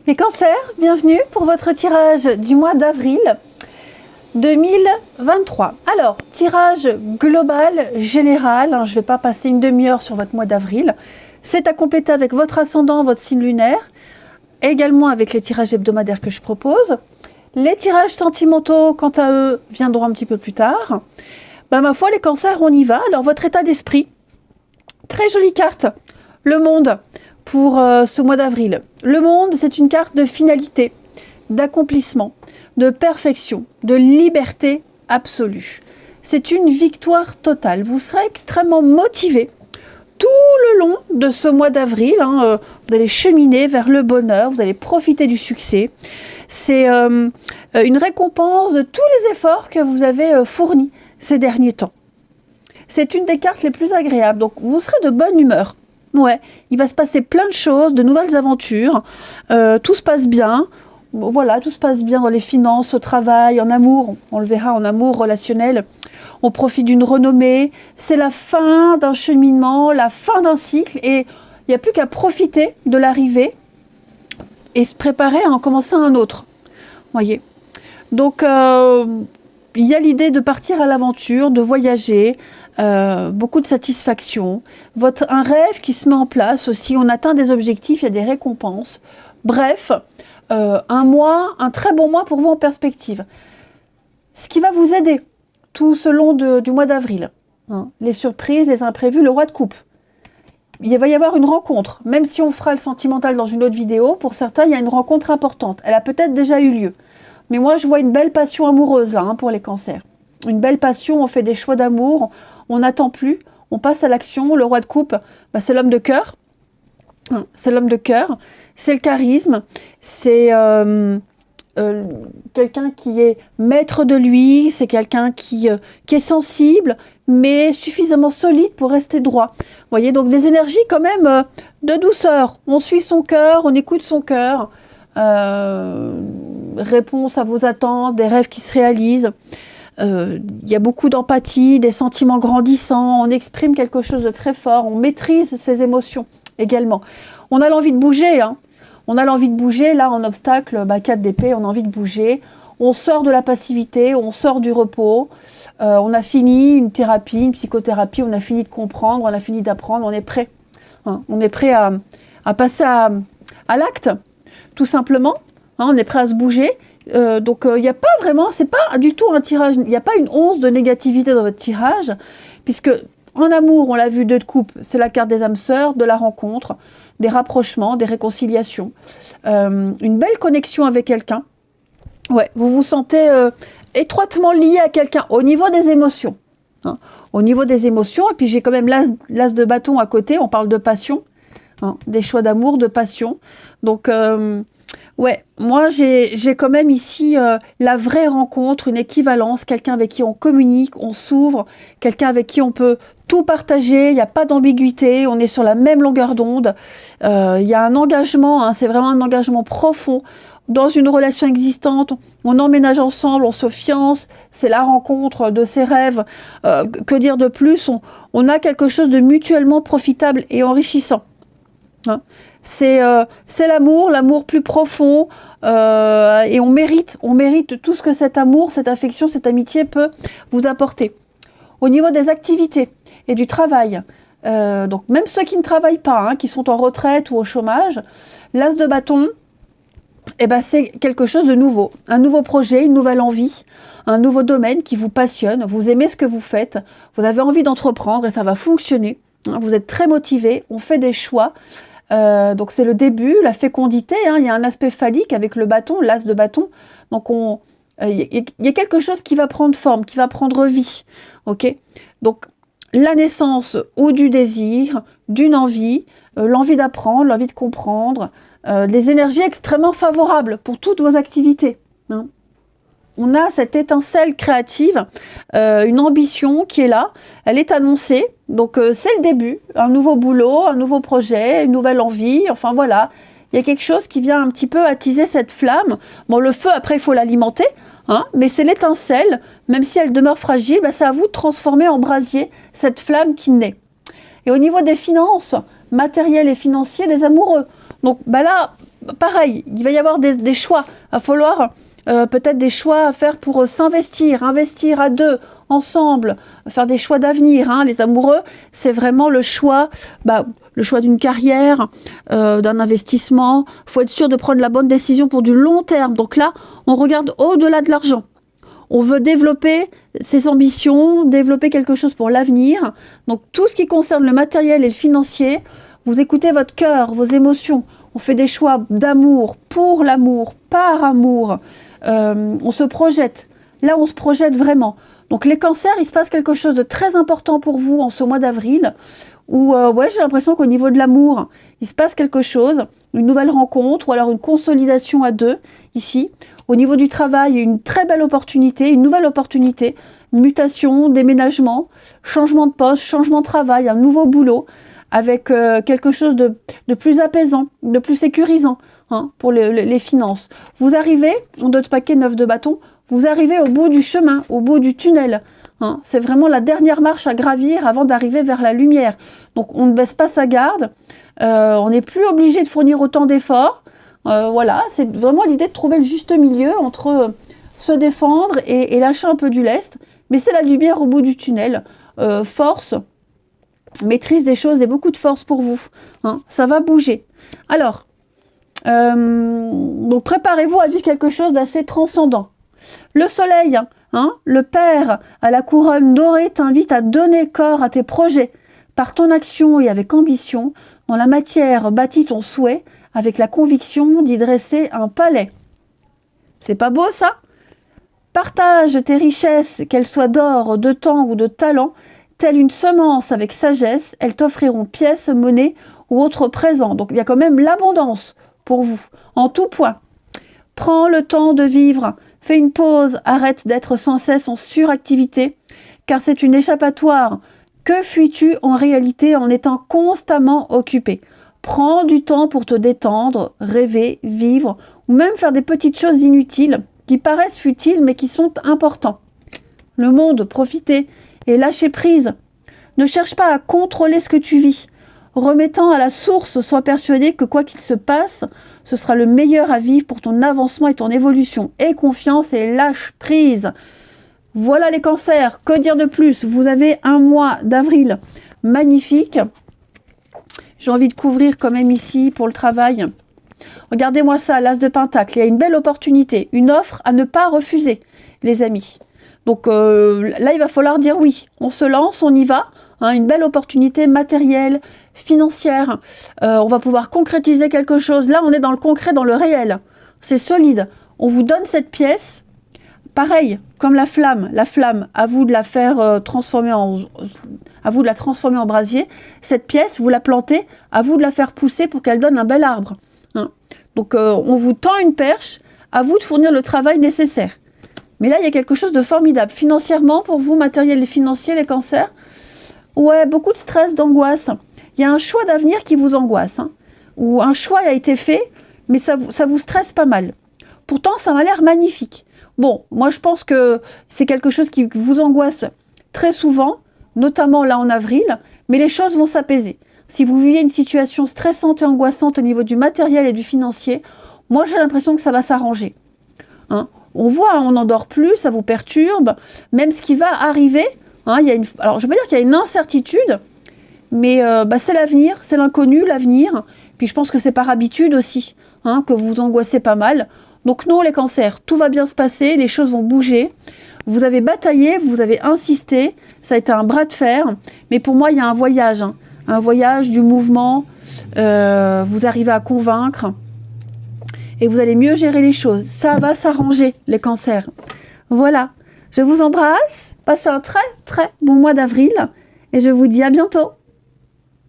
Les cancers, bienvenue pour votre tirage du mois d'avril 2023. Alors, tirage global, général, je ne vais pas passer une demi-heure sur votre mois d'avril. C'est à compléter avec votre ascendant, votre signe lunaire, également avec les tirages hebdomadaires que je propose. Les tirages sentimentaux, quant à eux, viendront un petit peu plus tard. Ma foi, les cancers, on y va. Alors, votre état d'esprit, très jolie carte, le monde. Pour ce mois d'avril. Le monde, c'est une carte de finalité, d'accomplissement, de perfection, de liberté absolue. C'est une victoire totale. Vous serez extrêmement motivé tout le long de ce mois d'avril. Vous allez cheminer vers le bonheur, vous allez profiter du succès. C'est une récompense de tous les efforts que vous avez fournis ces derniers temps. C'est une des cartes les plus agréables, donc vous serez de bonne humeur. Ouais, il va se passer plein de choses, de nouvelles aventures, tout se passe bien, voilà, tout se passe bien dans les finances, au travail, en amour, on le verra en amour relationnel, on profite d'une renommée, c'est la fin d'un cheminement, la fin d'un cycle, et il n'y a plus qu'à profiter de l'arrivée et se préparer à en commencer un autre, voyez. Donc, il y a l'idée de partir à l'aventure, de voyager, beaucoup de satisfaction, un rêve qui se met en place aussi, on atteint des objectifs, il y a des récompenses. Bref, un très bon mois pour vous en perspective. Ce qui va vous aider tout ce long du mois d'avril, les surprises, les imprévus, le roi de coupe. Il va y avoir une rencontre, même si on fera le sentimental dans une autre vidéo, pour certains, il y a une rencontre importante. Elle a peut-être déjà eu lieu. Mais moi, je vois une belle passion amoureuse là, pour les cancers. Une belle passion, on fait des choix d'amour, on n'attend plus, on passe à l'action. Le roi de coupe, c'est l'homme de cœur. C'est l'homme de cœur, c'est le charisme, c'est quelqu'un qui est maître de lui, c'est quelqu'un qui est sensible, mais suffisamment solide pour rester droit. Vous voyez, donc des énergies quand même de douceur. On suit son cœur, on écoute son cœur. Réponse à vos attentes, des rêves qui se réalisent. Il y a beaucoup d'empathie, des sentiments grandissants, on exprime quelque chose de très fort, on maîtrise ses émotions également. On a l'envie de bouger, on a l'envie de bouger, là en obstacle, 4 d'épée, on a envie de bouger, on sort de la passivité, on sort du repos, on a fini une thérapie, une psychothérapie, on a fini de comprendre, on a fini d'apprendre, on est prêt. On est prêt à passer à l'acte, tout simplement, on est prêt à se bouger. Donc il n'y a pas vraiment, c'est pas du tout un tirage, il n'y a pas une once de négativité dans votre tirage, puisque en amour, on l'a vu, 2 de coupe, c'est la carte des âmes sœurs, de la rencontre, des rapprochements, des réconciliations, une belle connexion avec quelqu'un. Ouais, vous vous sentez étroitement lié à quelqu'un au niveau des émotions. Au niveau des émotions, et puis j'ai quand même l'as de bâton à côté, on parle de passion, des choix d'amour, de passion. Donc ouais, moi j'ai quand même ici la vraie rencontre, une équivalence, quelqu'un avec qui on communique, on s'ouvre, quelqu'un avec qui on peut tout partager, il n'y a pas d'ambiguïté, on est sur la même longueur d'onde, il y a un engagement, c'est vraiment un engagement profond dans une relation existante, on emménage ensemble, on se fiance, c'est la rencontre de ses rêves, que dire de plus, on a quelque chose de mutuellement profitable et enrichissant. C'est l'amour plus profond, et on mérite tout ce que cet amour, cette affection, cette amitié peut vous apporter. Au niveau des activités et du travail, donc même ceux qui ne travaillent pas, qui sont en retraite ou au chômage, l'as de bâton, c'est quelque chose de nouveau, un nouveau projet, une nouvelle envie, un nouveau domaine qui vous passionne, vous aimez ce que vous faites, vous avez envie d'entreprendre et ça va fonctionner, vous êtes très motivé, on fait des choix. Donc c'est le début, la fécondité, il y a un aspect phallique avec le bâton, l'as de bâton, donc il y a quelque chose qui va prendre forme, qui va prendre vie, ok. Donc la naissance ou du désir, d'une envie, l'envie d'apprendre, l'envie de comprendre, des énergies extrêmement favorables pour toutes vos activités. On a cette étincelle créative, une ambition qui est là, elle est annoncée, donc c'est le début, un nouveau boulot, un nouveau projet, une nouvelle envie, enfin voilà, il y a quelque chose qui vient un petit peu attiser cette flamme. Bon, le feu, après, il faut l'alimenter, mais c'est l'étincelle, même si elle demeure fragile, c'est à vous de transformer en brasier cette flamme qui naît. Et au niveau des finances, matérielles et financières, les amoureux. Donc là, pareil, il va y avoir des choix. Il va falloir peut-être des choix à faire pour s'investir, investir à deux, ensemble, faire des choix d'avenir. Hein. Les amoureux, c'est vraiment le choix d'une carrière, d'un investissement. Il faut être sûr de prendre la bonne décision pour du long terme. Donc là, on regarde au-delà de l'argent. On veut développer ses ambitions, développer quelque chose pour l'avenir. Donc tout ce qui concerne le matériel et le financier, vous écoutez votre cœur, vos émotions. On fait des choix d'amour, pour l'amour, par amour. On se projette. Là, on se projette vraiment. Donc les cancers, il se passe quelque chose de très important pour vous en ce mois d'avril, où j'ai l'impression qu'au niveau de l'amour, il se passe quelque chose, une nouvelle rencontre, ou alors une consolidation à deux, ici. Au niveau du travail, une très belle opportunité, une nouvelle opportunité, mutation, déménagement, changement de poste, changement de travail, un nouveau boulot, avec quelque chose de plus apaisant, de plus sécurisant pour les finances. Vous arrivez, en 2 de paquet, 9 de bâton, vous arrivez au bout du chemin, au bout du tunnel. C'est vraiment la dernière marche à gravir avant d'arriver vers la lumière. Donc on ne baisse pas sa garde, on n'est plus obligé de fournir autant d'efforts. Voilà, c'est vraiment l'idée de trouver le juste milieu entre se défendre et lâcher un peu du lest. Mais c'est la lumière au bout du tunnel. Force, maîtrise des choses et beaucoup de force pour vous. Ça va bouger. Alors, donc préparez-vous à vivre quelque chose d'assez transcendant. Le soleil, le père à la couronne dorée t'invite à donner corps à tes projets. Par ton action et avec ambition, dans la matière bâtis ton souhait, avec la conviction d'y dresser un palais. C'est pas beau ça? Partage tes richesses, qu'elles soient d'or, de temps ou de talent, telle une semence avec sagesse, elles t'offriront pièces, monnaie ou autres présents. Donc il y a quand même l'abondance pour vous, en tout point. Prends le temps de vivre, fais une pause, arrête d'être sans cesse en suractivité, car c'est une échappatoire. Que fuis-tu en réalité en étant constamment occupé? Prends du temps pour te détendre, rêver, vivre, ou même faire des petites choses inutiles, qui paraissent futiles mais qui sont importantes. Le monde, profitez et lâchez prise. Ne cherche pas à contrôler ce que tu vis. Remettant à la source, sois persuadé que quoi qu'il se passe, ce sera le meilleur à vivre pour ton avancement et ton évolution. Aie confiance et lâche prise. Voilà les cancers, que dire de plus? Vous avez un mois d'avril magnifique. J'ai envie de couvrir quand même ici pour le travail. Regardez-moi ça, l'as de pentacle. Il y a une belle opportunité, une offre à ne pas refuser, les amis. Donc là, il va falloir dire oui. On se lance, on y va. Une belle opportunité matérielle, financière. On va pouvoir concrétiser quelque chose. Là, on est dans le concret, dans le réel. C'est solide. On vous donne cette pièce. Pareil, comme la flamme, à vous de la faire transformer à vous de la transformer en brasier. Cette pièce, vous la plantez, à vous de la faire pousser pour qu'elle donne un bel arbre. Donc, on vous tend une perche, à vous de fournir le travail nécessaire. Mais là, il y a quelque chose de formidable. Financièrement, pour vous, matériel et financier, les cancers, ouais, beaucoup de stress, d'angoisse. Il y a un choix d'avenir qui vous angoisse. Ou un choix a été fait, mais ça vous stresse pas mal. Pourtant, ça m'a l'air magnifique. Bon, moi, je pense que c'est quelque chose qui vous angoisse très souvent, notamment là en avril, mais les choses vont s'apaiser. Si vous vivez une situation stressante et angoissante au niveau du matériel et du financier, moi, j'ai l'impression que ça va s'arranger. On voit, on n'en dort plus, ça vous perturbe. Même ce qui va arriver, alors je ne veux pas dire qu'il y a une incertitude, mais c'est l'avenir, c'est l'inconnu, l'avenir. Puis je pense que c'est par habitude aussi, que vous angoissez pas mal. Donc non, les cancers, tout va bien se passer, les choses vont bouger. Vous avez bataillé, vous avez insisté, ça a été un bras de fer. Mais pour moi, il y a un voyage du mouvement. Vous arrivez à convaincre. Et vous allez mieux gérer les choses. Ça va s'arranger, les cancers. Voilà. Je vous embrasse. Passez un très, très bon mois d'avril. Et je vous dis à bientôt.